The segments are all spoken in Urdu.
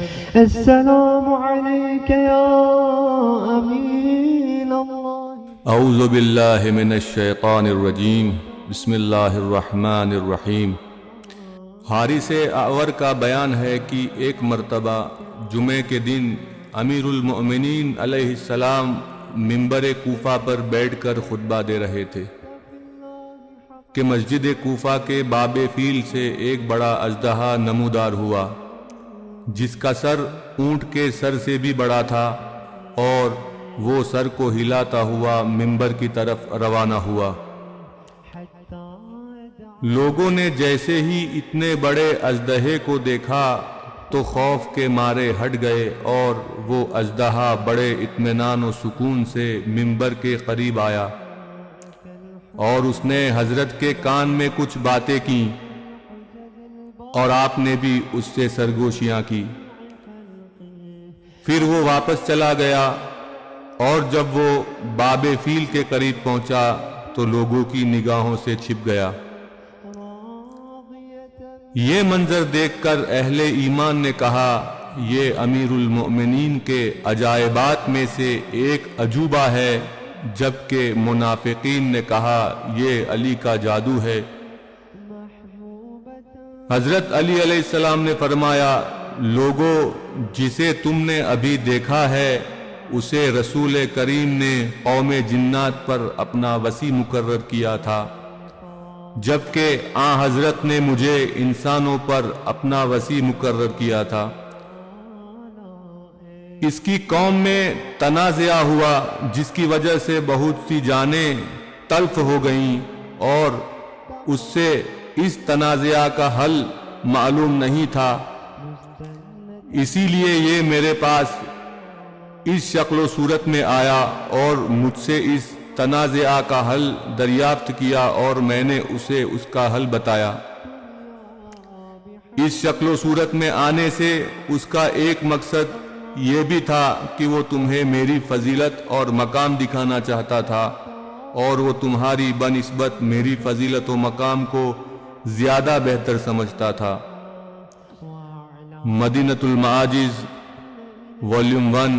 السلام عليك يا أمين الله. اعوذ باللہ من الشیطان الرجیم بسم اللہ الرحمن الرحیم۔ حارث اعور کا بیان ہے کہ ایک مرتبہ جمعے کے دن امیر المؤمنین علیہ السلام منبر کوفہ پر بیٹھ کر خطبہ دے رہے تھے کہ مسجد کوفہ کے باب فیل سے ایک بڑا اژدہا نمودار ہوا، جس کا سر اونٹ کے سر سے بھی بڑا تھا، اور وہ سر کو ہلاتا ہوا منبر کی طرف روانہ ہوا۔ لوگوں نے جیسے ہی اتنے بڑے اژدہے کو دیکھا تو خوف کے مارے ہٹ گئے، اور وہ اژدہا بڑے اطمینان و سکون سے منبر کے قریب آیا، اور اس نے حضرت کے کان میں کچھ باتیں کیں، اور آپ نے بھی اس سے سرگوشیاں کی۔ پھر وہ واپس چلا گیا، اور جب وہ باب فیل کے قریب پہنچا تو لوگوں کی نگاہوں سے چھپ گیا۔ یہ منظر دیکھ کر اہل ایمان نے کہا، یہ امیر المؤمنین کے عجائبات میں سے ایک عجوبہ ہے، جبکہ منافقین نے کہا یہ علی کا جادو ہے۔ حضرت علی علیہ السلام نے فرمایا، لوگو، جسے تم نے ابھی دیکھا ہے اسے رسول کریم نے قوم جنات پر اپنا وصی مقرر کیا تھا، جبکہ آن حضرت نے مجھے انسانوں پر اپنا وصی مقرر کیا تھا۔ اس کی قوم میں تنازع ہوا، جس کی وجہ سے بہت سی جانیں تلف ہو گئیں، اور اس سے اس تنازع کا حل معلوم نہیں تھا، اسی لیے یہ میرے پاس اس شکل و صورت میں آیا اور مجھ سے اس تنازع کا حل دریافت کیا، اور میں نے اسے اس کا حل بتایا۔ اس شکل و صورت میں آنے سے اس کا ایک مقصد یہ بھی تھا کہ وہ تمہیں میری فضیلت اور مقام دکھانا چاہتا تھا، اور وہ تمہاری بنسبت میری فضیلت و مقام کو زیادہ بہتر سمجھتا تھا۔ مدینۃ المعاجز والیوم 1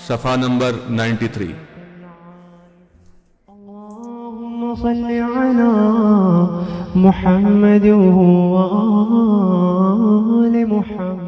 صفحہ نمبر 93۔ اللهم صل على محمد وآل محمد۔